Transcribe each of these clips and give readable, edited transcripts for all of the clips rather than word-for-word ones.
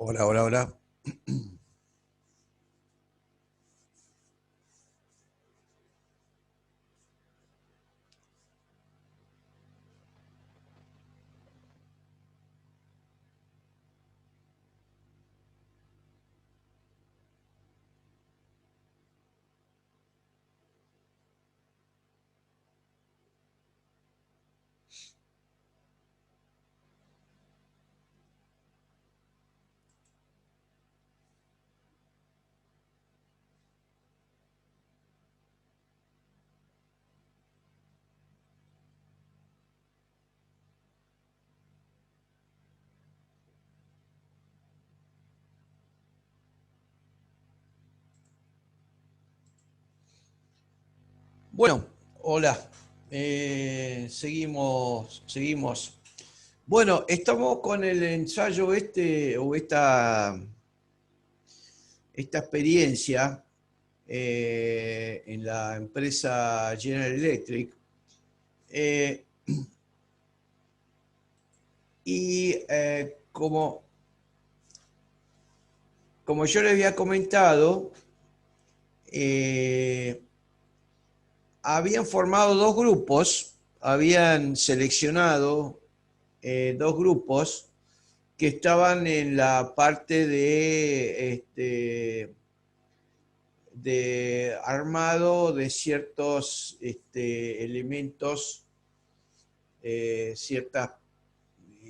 Hola, hola, hola. Bueno, hola. Seguimos. Bueno, estamos con el ensayo o esta experiencia en la empresa General Electric. Eh, como yo le había comentado, eh, habían formado dos grupos, habían seleccionado dos grupos que estaban en la parte de armado de ciertos elementos, ciertos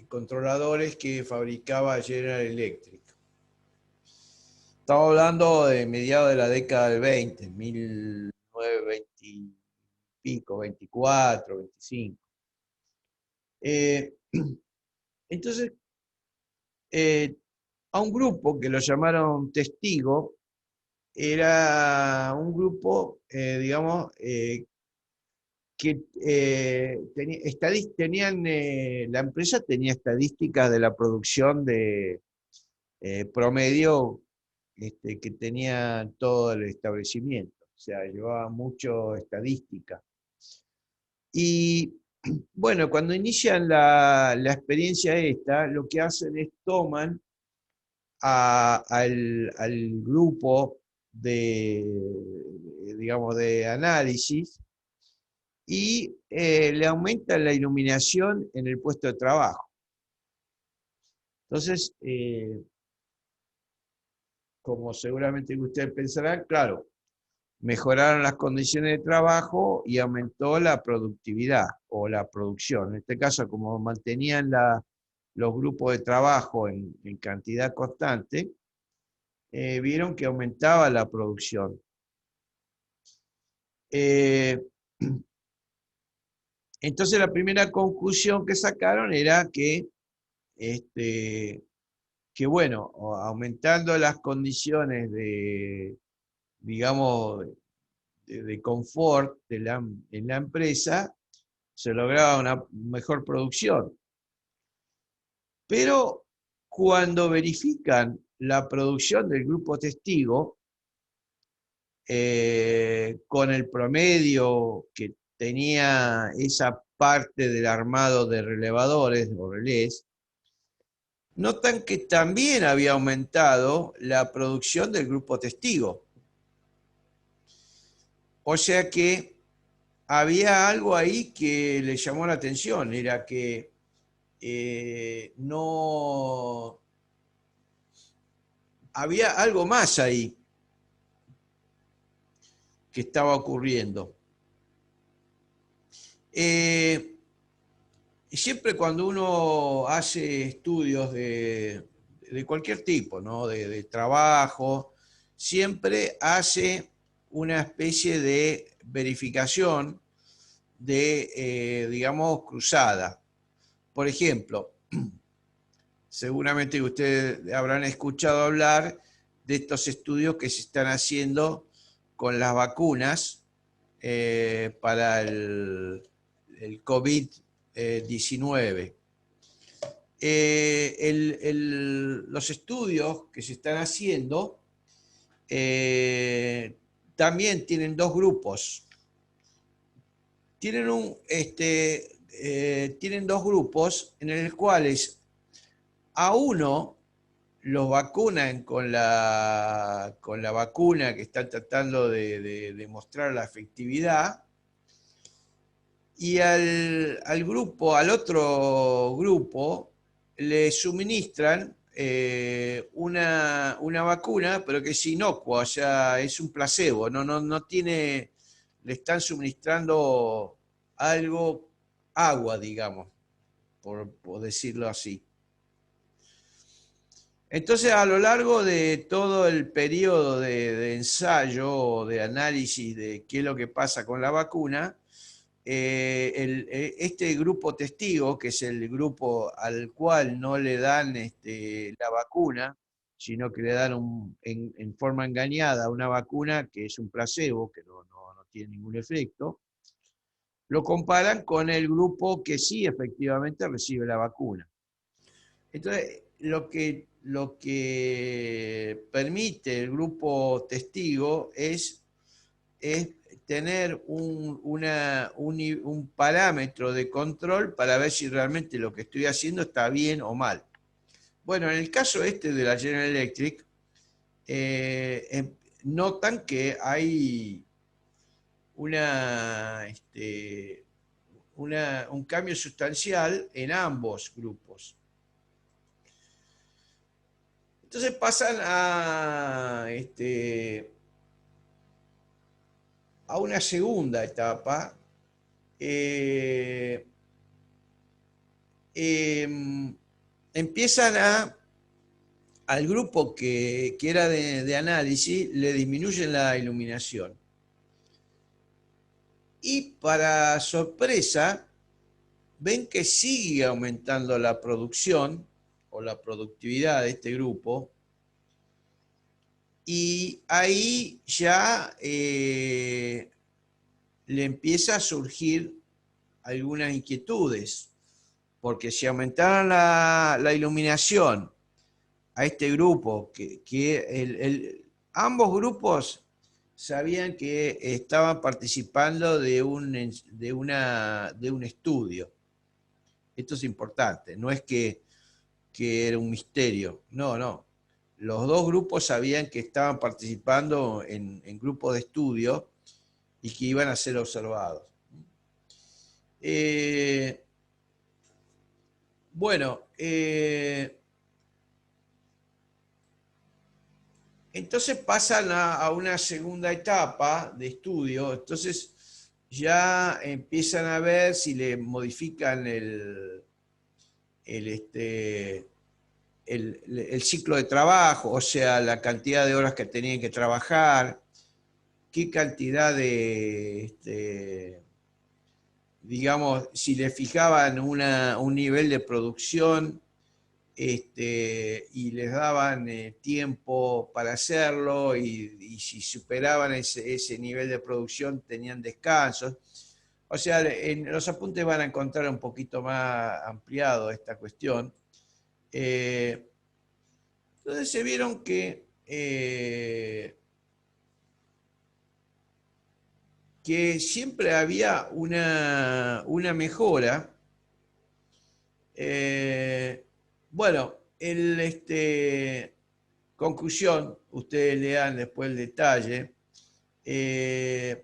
controladores que fabricaba General Electric. Estamos hablando de mediados de la década del 20, 1920 y pico, 24, 25. Eh, entonces, eh, a un grupo que lo llamaron Testigo, era un grupo, digamos, que la empresa tenía estadísticas de la producción de promedio que tenía todo el establecimiento. O sea, llevaba mucho estadística. Y bueno, cuando inician la experiencia esta, lo que hacen es toman al grupo de, digamos, de análisis y le aumentan la iluminación en el puesto de trabajo. Entonces, como seguramente ustedes pensarán, claro, mejoraron las condiciones de trabajo y aumentó la productividad o la producción. En este caso, como mantenían los grupos de trabajo en cantidad constante, vieron que aumentaba la producción. Eh, entonces la primera conclusión que sacaron era este, que bueno, aumentando las condiciones de, digamos, de confort en la empresa, se lograba una mejor producción. Pero cuando verifican la producción del grupo testigo, con el promedio que tenía esa parte del armado de relevadores o relés, notan que también había aumentado la producción del grupo testigo. O sea que había algo ahí que le llamó la atención, era que no había algo más ahí que estaba ocurriendo. Y siempre cuando uno hace estudios de cualquier tipo, ¿no? De trabajo, siempre hace una especie de verificación digamos, cruzada. Por ejemplo, seguramente ustedes habrán escuchado hablar de estos estudios que se están haciendo con las vacunas para el COVID-19. Los estudios que se están haciendo también tienen dos grupos. Tienen dos grupos en los cuales a uno los vacunan con la vacuna que están tratando de demostrar la efectividad, y al grupo, al otro grupo, le suministran una vacuna, pero que es inocua, o sea, es un placebo, no tiene, le están suministrando algo, agua, digamos, por decirlo así. Entonces, a lo largo de todo el periodo de ensayo o de análisis de qué es lo que pasa con la vacuna, este grupo testigo, que es el grupo al cual no le dan la vacuna, sino que le dan en forma engañada una vacuna que es un placebo, que no tiene ningún efecto, lo comparan con el grupo que sí efectivamente recibe la vacuna. Entonces, lo que permite el grupo testigo es tener un parámetro de control para ver si realmente lo que estoy haciendo está bien o mal. Bueno, en el caso este de la General Electric, notan que hay una, un cambio sustancial en ambos grupos. Entonces pasan a una segunda etapa. eh, eh, Empiezan al grupo que era de análisis, le disminuyen la iluminación. Y para sorpresa, ven que sigue aumentando la producción o la productividad de este grupo, y ahí ya le empieza a surgir algunas inquietudes, porque si aumentaron la iluminación a este grupo, ambos grupos sabían que estaban participando de un estudio. Esto es importante, no es que era un misterio, no. Los dos grupos sabían que estaban participando en grupos de estudio y que iban a ser observados. Eh, bueno, entonces pasan a una segunda etapa de estudio. Entonces ya empiezan a ver si le modifican el, el ciclo de trabajo, o sea, la cantidad de horas que tenían que trabajar, qué cantidad digamos, si le fijaban un nivel de producción, y les daban tiempo para hacerlo, y si superaban ese nivel de producción tenían descansos. O sea, en los apuntes van a encontrar un poquito más ampliado esta cuestión. Entonces se vieron que siempre había una mejora. Bueno, conclusión, ustedes lean después el detalle. eh,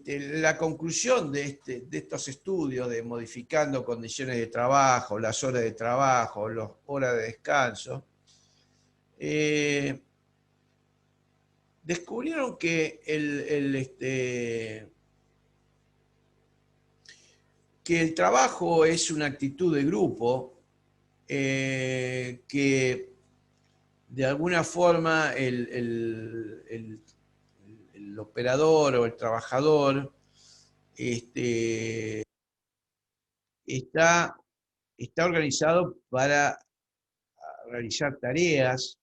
la conclusión de estos estudios de modificando condiciones de trabajo, las horas de trabajo, las horas de descanso, descubrieron que el trabajo es una actitud de grupo, que de alguna forma el operador o el trabajador está, está organizado para realizar tareas,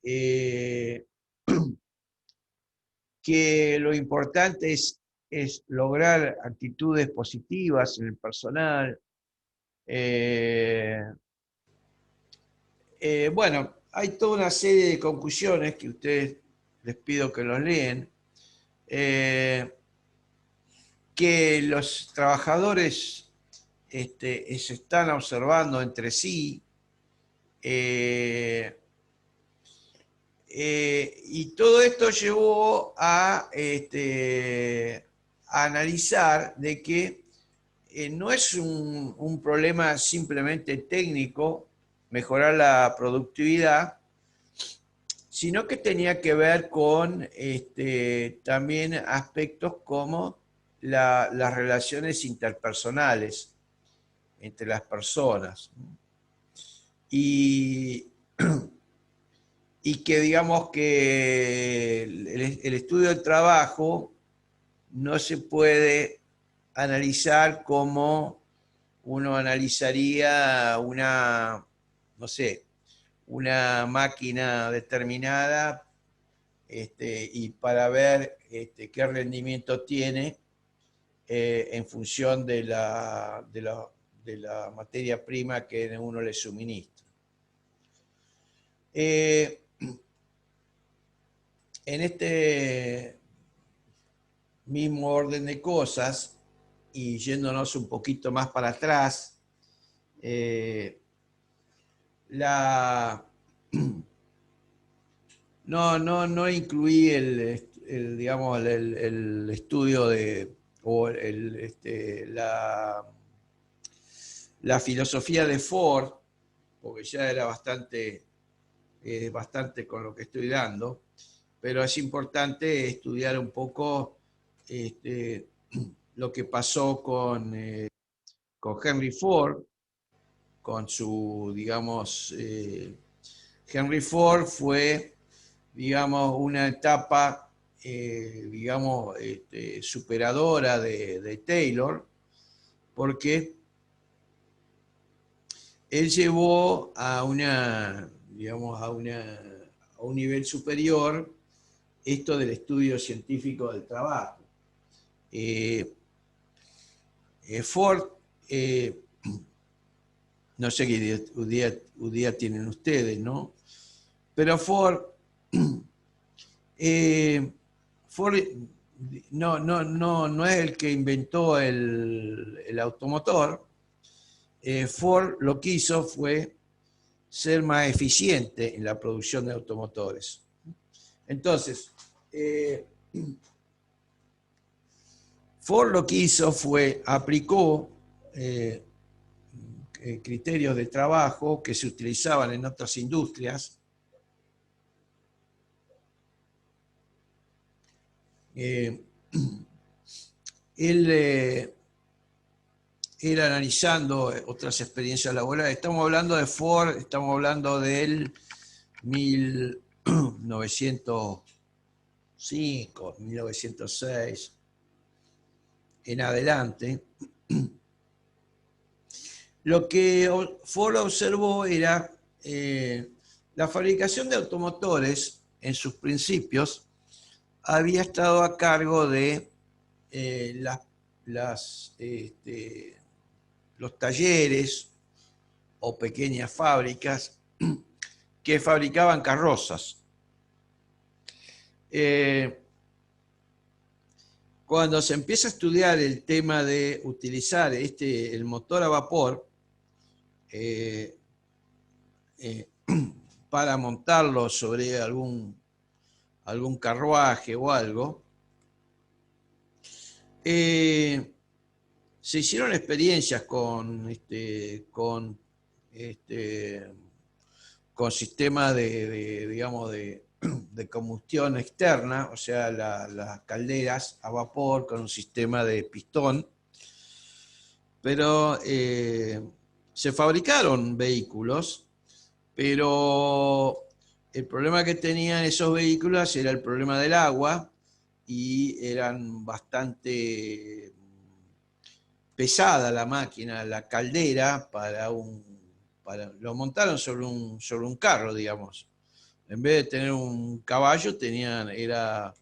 eh, que lo importante es lograr actitudes positivas en el personal. Eh, bueno, hay toda una serie de conclusiones que ustedes les pido que los leen, que los trabajadores se están observando entre sí, Eh, y todo esto llevó a analizar de que no es un problema simplemente técnico, mejorar la productividad, sino que tenía que ver con también aspectos como las relaciones interpersonales entre las personas. Y, y que digamos que el estudio del trabajo no se puede analizar como uno analizaría una, no sé, una máquina determinada, y para ver qué rendimiento tiene en función de la materia prima que uno le suministra. En este mismo orden de cosas, y yéndonos un poquito más para atrás, la, no incluí digamos, el estudio de, o la filosofía de Ford, porque ya era bastante con lo que estoy dando, pero es importante estudiar un poco lo que pasó con Henry Ford, con su, digamos, Henry Ford fue, digamos, una etapa, digamos, superadora de Taylor, porque él llevó a una, digamos, a un nivel superior esto del estudio científico del trabajo. Eh, Ford, no sé qué día tienen ustedes, ¿no? Pero eh, Ford no es el que inventó el automotor. Ford lo que hizo fue ser más eficiente en la producción de automotores. Entonces, Ford lo que hizo fue aplicó eh, criterios de trabajo que se utilizaban en otras industrias. Eh, él analizando otras experiencias laborales. Estamos hablando de Ford, estamos hablando del 1905, 1906 en adelante. Lo que Ford observó era la fabricación de automotores en sus principios había estado a cargo de las, los talleres o pequeñas fábricas que fabricaban carrozas. Cuando se empieza a estudiar el tema de utilizar el motor a vapor eh, eh, para montarlo sobre algún carruaje o algo, se hicieron experiencias este, con sistemas digamos, de combustión externa, o sea, las calderas a vapor con un sistema de pistón, pero se fabricaron vehículos, pero el problema que tenían esos vehículos era el problema del agua y eran bastante pesada la máquina, la caldera, lo montaron sobre un carro, digamos. En vez de tener un caballo, era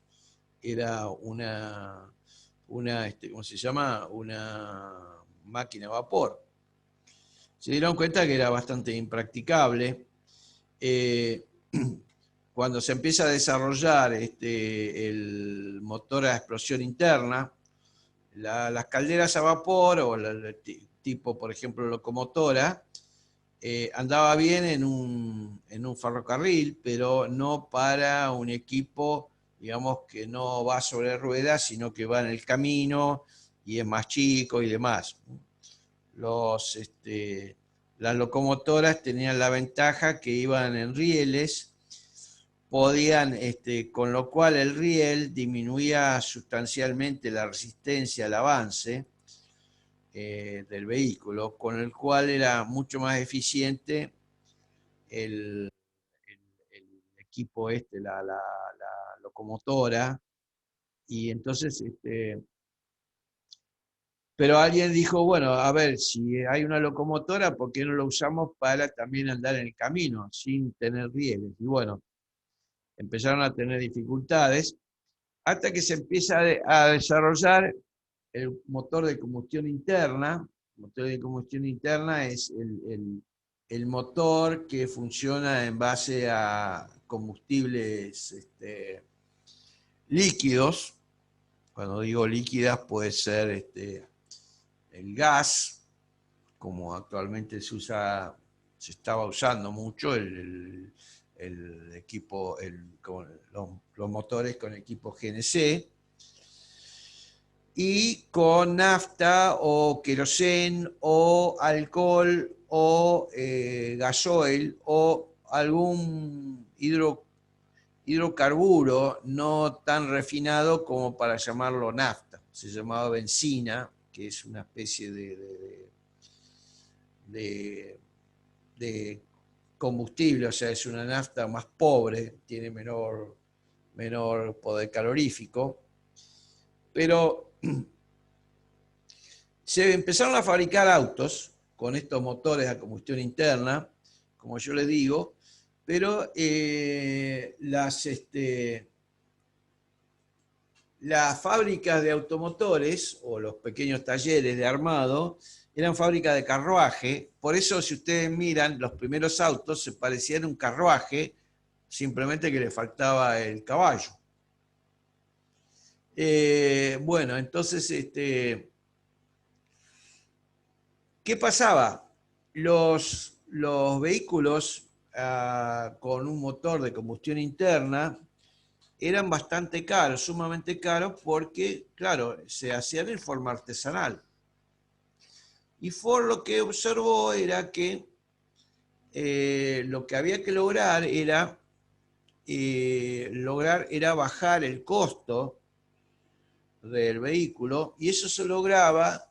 ¿cómo se llama? Una máquina a vapor. Se dieron cuenta que era bastante impracticable. Eh, cuando se empieza a desarrollar el motor a explosión interna, las calderas a vapor o tipo, por ejemplo, locomotora, andaba bien en un ferrocarril, pero no para un equipo, digamos, que no va sobre ruedas, sino que va en el camino y es más chico y demás. Las locomotoras tenían la ventaja que iban en rieles, podían, con lo cual el riel disminuía sustancialmente la resistencia al avance del vehículo, con el cual era mucho más eficiente el, el equipo la locomotora, y entonces, pero alguien dijo, bueno, a ver, si hay una locomotora, ¿por qué no la usamos para también andar en el camino, sin tener rieles? Y bueno, empezaron a tener dificultades, hasta que se empieza a desarrollar el motor de combustión interna. El motor de combustión interna es el motor que funciona en base a combustibles líquidos. Cuando digo líquidas puede ser el gas, como actualmente se estaba usando mucho el equipo, los motores con equipo GNC, y con nafta o querosén o alcohol o gasoil o algún hidrocarburo no tan refinado como para llamarlo nafta. Se llamaba benzina, que es una especie de, de combustible, o sea, es una nafta más pobre, tiene menor poder calorífico, pero se empezaron a fabricar autos con estos motores a combustión interna, como yo les digo, pero las fábricas de automotores o los pequeños talleres de armado eran fábricas de carruaje. Por eso, si ustedes miran, los primeros autos se parecían a un carruaje, simplemente que le faltaba el caballo. Bueno, entonces, ¿qué pasaba? Los vehículos con un motor de combustión interna eran bastante caros, sumamente caros, porque, claro, se hacían en forma artesanal. Y Ford lo que observó era que lo que había que lograr era bajar el costo del vehículo, y eso se lograba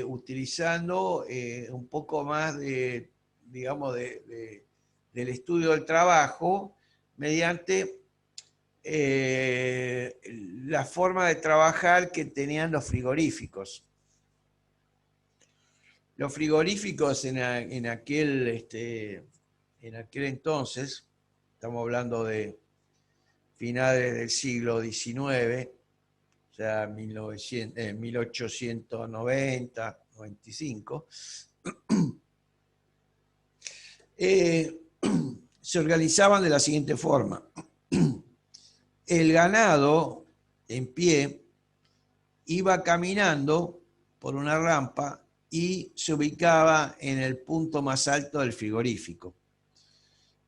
utilizando un poco más digamos, del estudio del trabajo mediante la forma de trabajar que tenían los frigoríficos. Los frigoríficos en aquel entonces, estamos hablando de finales del siglo XIX, o sea, 1890, 95, se organizaban de la siguiente forma. El ganado en pie iba caminando por una rampa y se ubicaba en el punto más alto del frigorífico.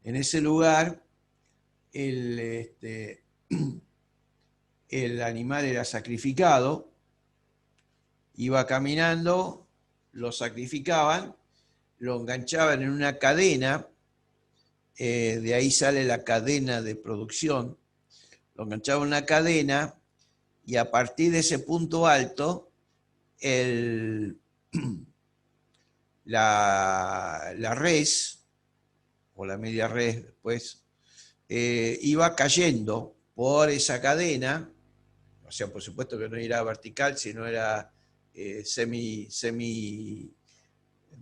En ese lugar, el animal era sacrificado, iba caminando, lo sacrificaban, lo enganchaban en una cadena, de ahí sale la cadena de producción, lo enganchaban en una cadena, y a partir de ese punto alto, la res, o la media res después, iba cayendo por esa cadena, o sea, por supuesto que no era vertical, sino era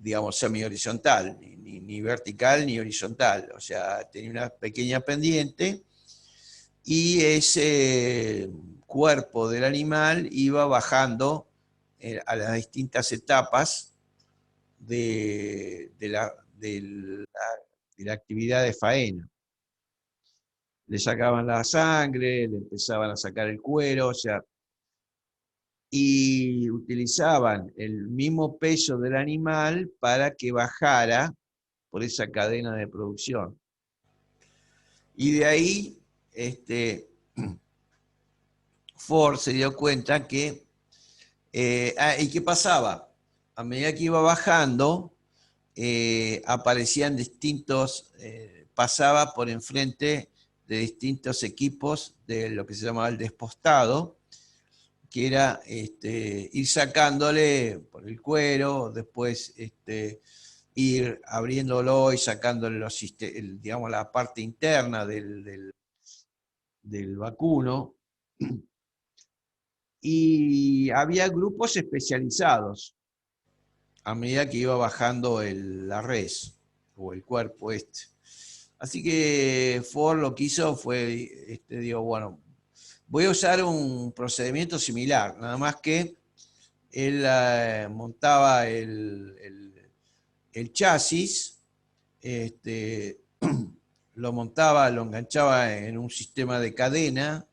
digamos, semi horizontal, ni vertical ni horizontal, o sea, tenía una pequeña pendiente, y ese cuerpo del animal iba bajando a las distintas etapas de la actividad de faena. Le sacaban la sangre, le empezaban a sacar el cuero, o sea, y utilizaban el mismo peso del animal para que bajara por esa cadena de producción. Y de ahí Ford se dio cuenta que... ¿y qué pasaba? A medida que iba bajando, aparecían distintos, pasaba por enfrente de distintos equipos de lo que se llamaba el despostado, que era ir sacándole por el cuero, después ir abriéndolo y sacándole digamos, la parte interna del vacuno. Y había grupos especializados a medida que iba bajando la res o el cuerpo este. Así que Ford lo que hizo fue, digo, bueno, voy a usar un procedimiento similar, nada más que él montaba el chasis, lo montaba, lo enganchaba en un sistema de cadena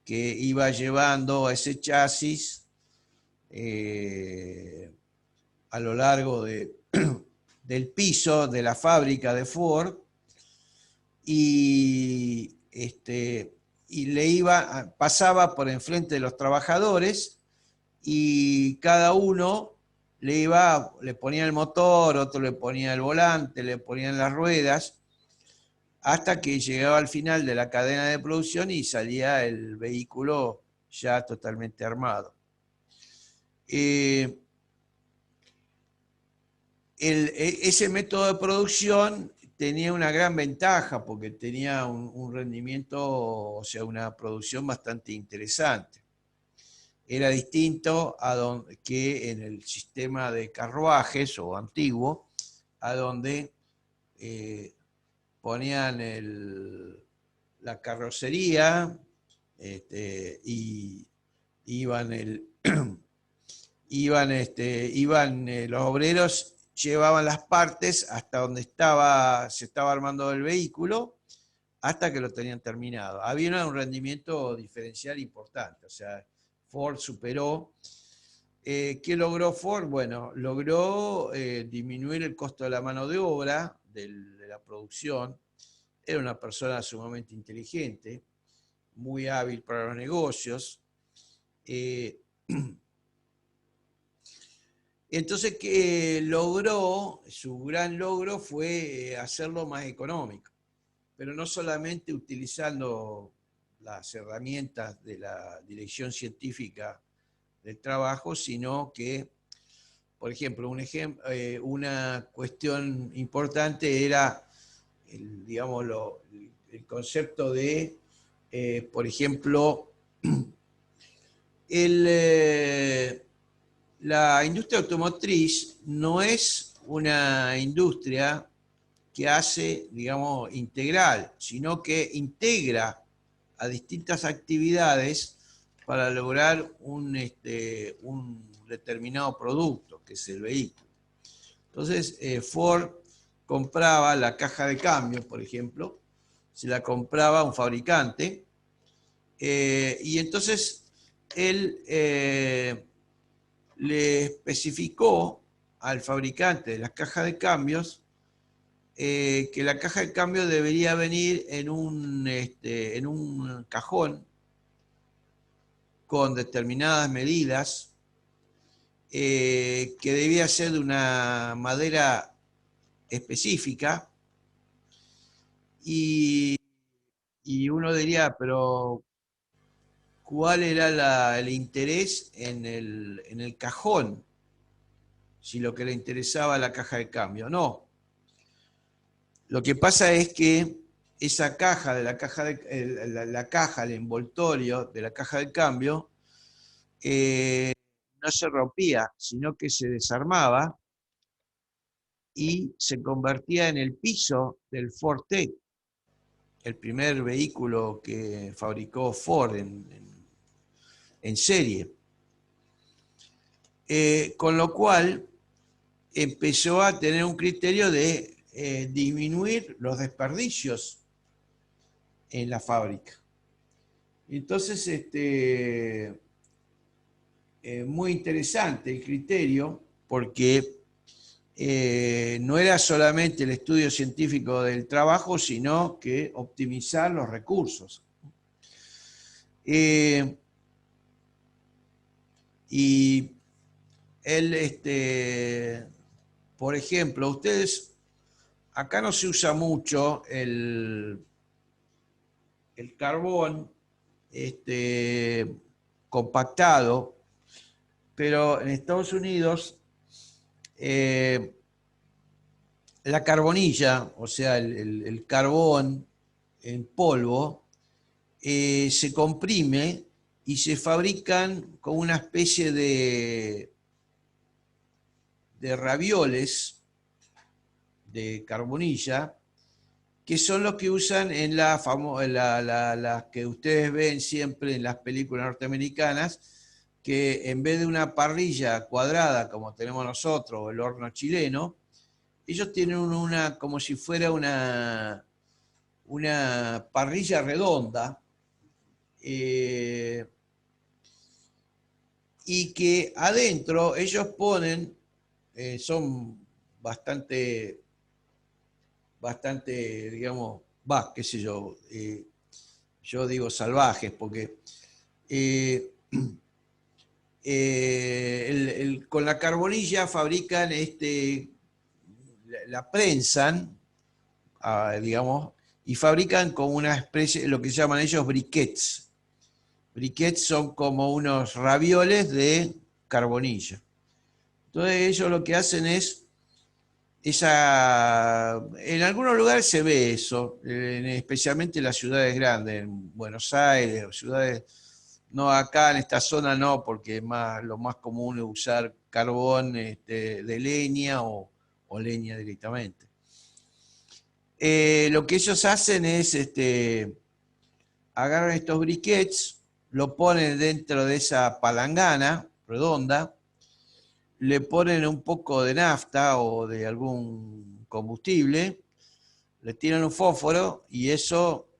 que iba llevando a ese chasis a lo largo del piso de la fábrica de Ford y, pasaba por enfrente de los trabajadores y cada uno le ponía el motor, otro le ponía el volante, le ponían las ruedas, hasta que llegaba al final de la cadena de producción y salía el vehículo ya totalmente armado. Ese método de producción tenía una gran ventaja porque tenía un rendimiento, o sea, una producción bastante interesante. Era distinto que en el sistema de carruajes o antiguo, a donde ponían la carrocería y iban, los obreros llevaban las partes hasta donde se estaba armando el vehículo, hasta que lo tenían terminado. Había un rendimiento diferencial importante, o sea, Ford superó. ¿Qué logró Ford? Bueno, logró disminuir el costo de la mano de obra, de la producción. Era una persona sumamente inteligente, muy hábil para los negocios. Entonces, ¿qué logró? Su gran logro fue hacerlo más económico, pero no solamente utilizando las herramientas de la dirección científica del trabajo, sino que, por ejemplo, una cuestión importante era digamos, el concepto de, por ejemplo, la industria automotriz no es una industria que hace, digamos, integral, sino que integra a distintas actividades para lograr un determinado producto, que es el vehículo. Entonces, Ford compraba la caja de cambio, por ejemplo, se la compraba un fabricante, y entonces él le especificó al fabricante de las cajas de cambios que la caja de cambio debería venir en un cajón con determinadas medidas, que debía ser de una madera específica, y uno diría, pero ¿cuál era el interés en el cajón? Si lo que le interesaba la caja de cambio. No. Lo que pasa es que esa caja de la caja, el envoltorio de la caja de cambio, no se rompía, sino que se desarmaba y se convertía en el piso del Ford T, el primer vehículo que fabricó Ford en serie. Con lo cual empezó a tener un criterio de disminuir los desperdicios en la fábrica. Entonces, muy interesante el criterio, porque no era solamente el estudio científico del trabajo, sino que optimizar los recursos. Y él, por ejemplo, ustedes, acá no se usa mucho el carbón compactado, pero en Estados Unidos la carbonilla, o sea, el carbón en polvo, se comprime y se fabrican con una especie de ravioles de carbonilla, que son los que usan en las que ustedes ven siempre en las películas norteamericanas, que en vez de una parrilla cuadrada como tenemos nosotros, el horno chileno, ellos tienen una, como si fuera una parrilla redonda, y que adentro ellos ponen, son bastante, digamos, qué sé yo digo salvajes, porque eh, con la carbonilla fabrican la prensan, digamos, y fabrican como una especie, lo que llaman ellos briquettes. Briquettes son como unos ravioles de carbonilla. Entonces ellos lo que hacen es, en algunos lugares se ve eso, especialmente en las ciudades grandes, en Buenos Aires, o ciudades, no acá en esta zona no, porque lo más común es usar carbón de leña o leña directamente. Lo que ellos hacen es, agarran estos briquettes, lo ponen dentro de esa palangana redonda, le ponen un poco de nafta o de algún combustible, le tiran un fósforo y eso,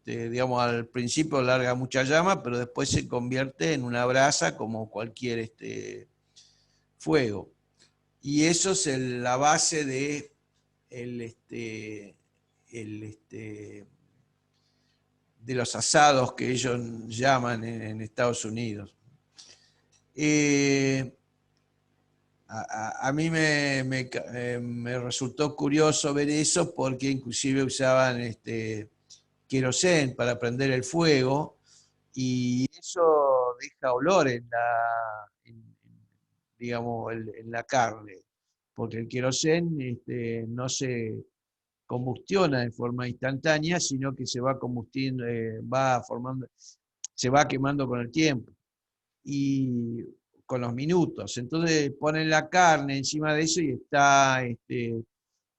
digamos, al principio larga mucha llama, pero después se convierte en una brasa como cualquier fuego. Y eso es la base de de los asados que ellos llaman en Estados Unidos. A mí me resultó curioso ver eso porque inclusive usaban querosén para prender el fuego y eso deja olor digamos, en la carne, porque el querosén no se combustiona de forma instantánea, sino que se va combustiendo, va formando, se va quemando con el tiempo y con los minutos. Entonces ponen la carne encima de eso y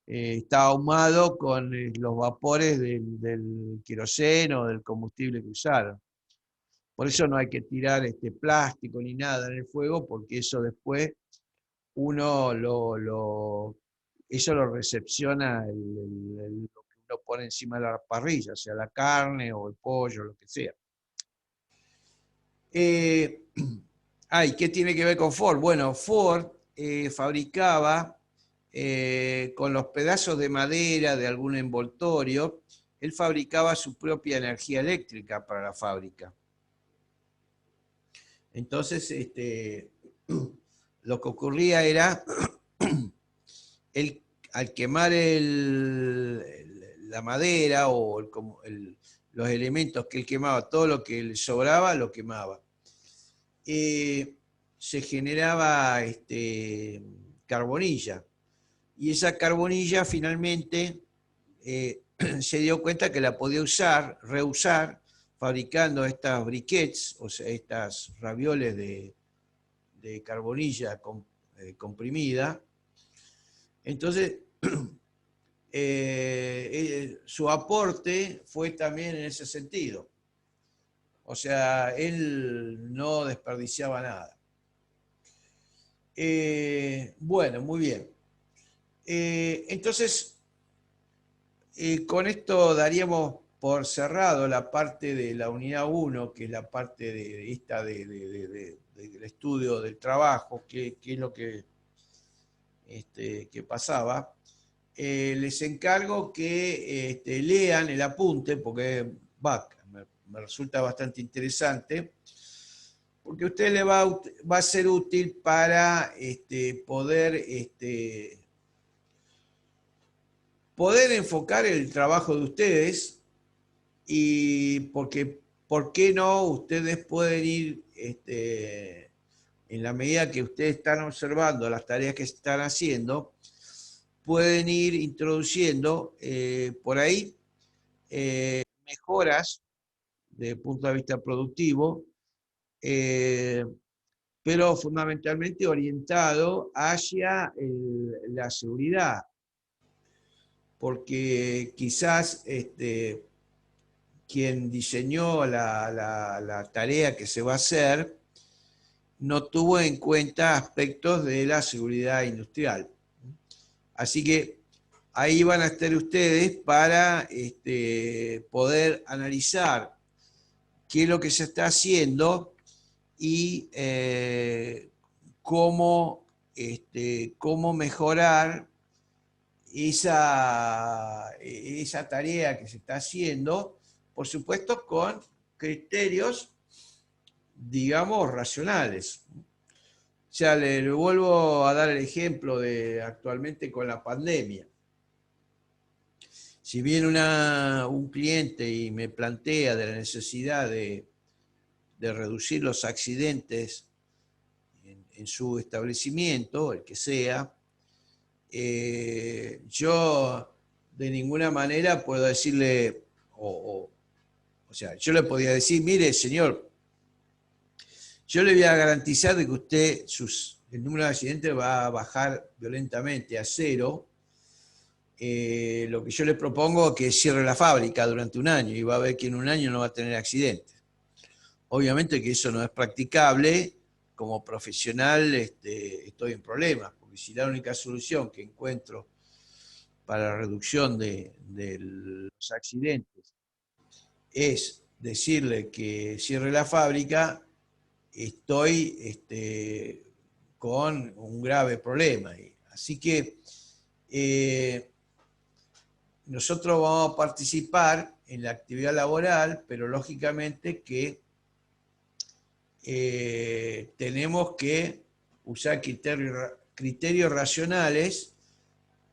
está ahumado con los vapores del queroseno o del combustible que usaron. Por eso no hay que tirar plástico ni nada en el fuego, porque eso después uno eso lo recepciona lo que uno pone encima de la parrilla, sea la carne o el pollo, lo que sea. ¿Qué tiene que ver con Ford? Bueno, Ford fabricaba con los pedazos de madera de algún envoltorio, él fabricaba su propia energía eléctrica para la fábrica. Entonces, lo que ocurría era, al quemar la madera o los elementos que él quemaba, todo lo que le sobraba, lo quemaba. Se generaba carbonilla. Y esa carbonilla finalmente se dio cuenta que la podía reusar, fabricando estas briquettes, o sea, estas ravioles de carbonilla comprimida. Entonces, su aporte fue también en ese sentido. O sea, él no desperdiciaba nada. Bueno, muy bien. Entonces, con esto daríamos por cerrado la parte de la unidad 1, que es la parte de del estudio del trabajo, qué es lo que pasaba, les encargo que lean el apunte, porque me resulta bastante interesante, porque a usted le va a ser útil para poder enfocar el trabajo de ustedes y porque, ¿por qué no? Ustedes pueden ir, en la medida que ustedes están observando las tareas que están haciendo, pueden ir introduciendo por ahí mejoras desde el punto de vista productivo, eh, pero fundamentalmente orientado hacia la seguridad, porque quizás quien diseñó la tarea que se va a hacer no tuvo en cuenta aspectos de la seguridad industrial. Así que ahí van a estar ustedes para poder analizar qué es lo que se está haciendo y cómo mejorar esa tarea que se está haciendo, por supuesto con criterios, digamos, racionales. Ya le vuelvo a dar el ejemplo de actualmente con la pandemia. Si viene un cliente y me plantea de la necesidad de reducir los accidentes en su establecimiento, el que sea, yo de ninguna manera puedo decirle, o sea, yo le podría decir, mire, señor, yo le voy a garantizar de que usted, el número de accidentes va a bajar violentamente a cero. Lo que yo le propongo es que cierre la fábrica durante un año y va a ver que en un año no va a tener accidentes. Obviamente que eso no es practicable. Como profesional estoy en problemas, porque si la única solución que encuentro para la reducción de los accidentes es decirle que cierre la fábrica, estoy con un grave problema. Así que nosotros vamos a participar en la actividad laboral, pero lógicamente que tenemos que usar criterios racionales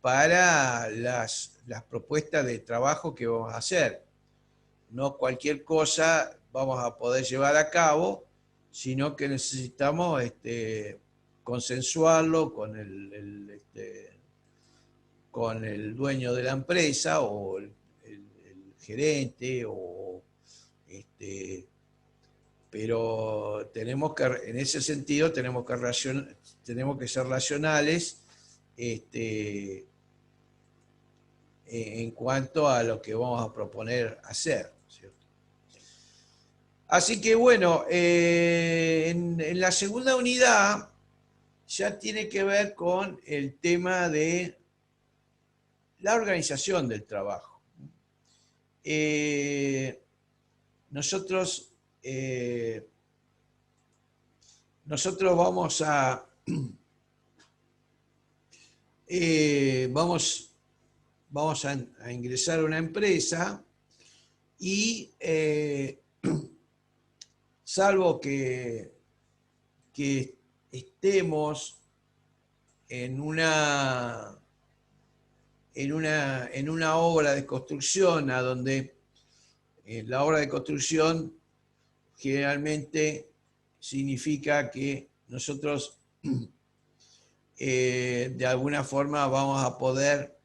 para las propuestas de trabajo que vamos a hacer. No cualquier cosa vamos a poder llevar a cabo, sino que necesitamos consensuarlo con el dueño de la empresa o el gerente, pero tenemos que, en ese sentido, tenemos que ser racionales en cuanto a lo que vamos a proponer hacer, ¿cierto? Así que bueno, en la segunda unidad ya tiene que ver con el tema de la organización del trabajo. Nosotros, nosotros vamos a vamos a ingresar a una empresa y salvo que estemos en en una obra de construcción, a donde la obra de construcción generalmente significa que nosotros de alguna forma vamos a poder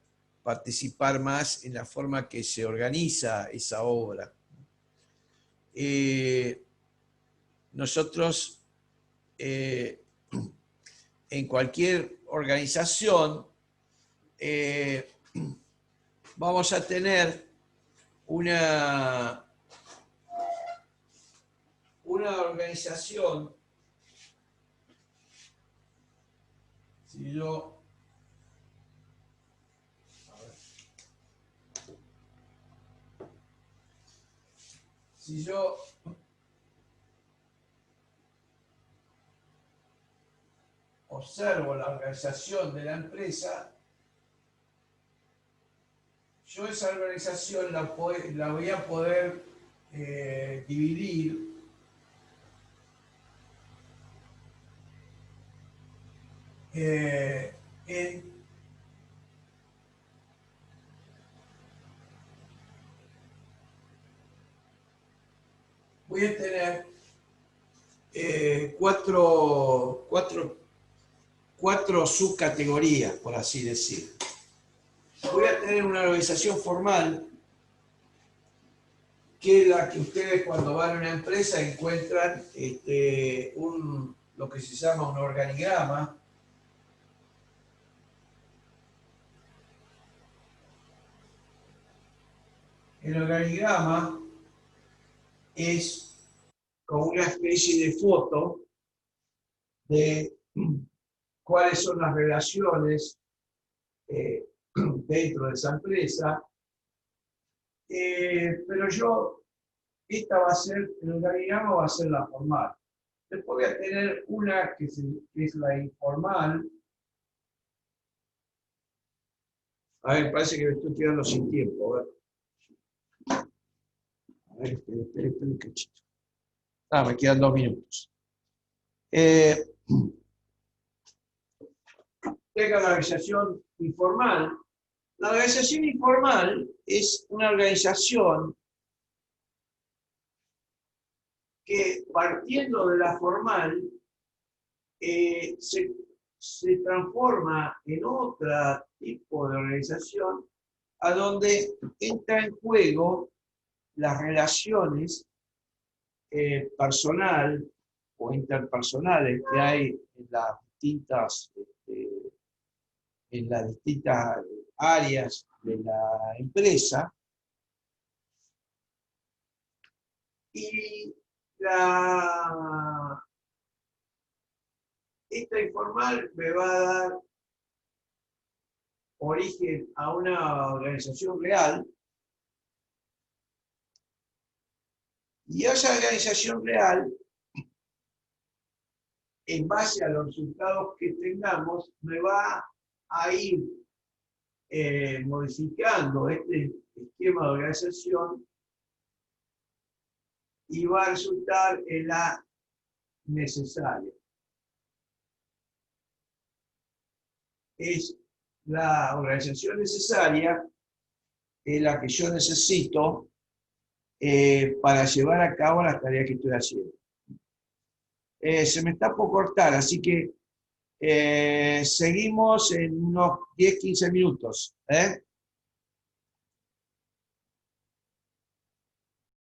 participar más en la forma que se organiza esa obra. Nosotros en cualquier organización vamos a tener una organización. Si yo, si yo observo la organización de la empresa, yo esa organización la voy a poder dividir en voy a tener cuatro subcategorías, por así decir. Voy a tener una organización formal, que es la que ustedes cuando van a una empresa encuentran lo que se llama un organigrama. El organigrama es como una especie de foto de cuáles son las relaciones dentro de esa empresa, pero esta va a ser, el organigrama va a ser la formal. Después voy a tener una que es la informal. A ver, parece que me estoy quedando sin tiempo. A ver, espere un cachito. Me quedan 2 minutos. Tenga la organización informal. La organización informal es una organización que, partiendo de la formal, se transforma en otro tipo de organización a donde entra en juego las relaciones personal o interpersonales que hay en las distintas áreas de la empresa, y esta informal me va a dar origen a una organización real, y esa organización real, en base a los resultados que tengamos, me va a ir modificando este esquema de organización y va a resultar en la necesaria. Es la organización necesaria, es la que yo necesito para llevar a cabo las tareas que estoy haciendo. Se me está por cortar, así que seguimos en unos 10-15 minutos.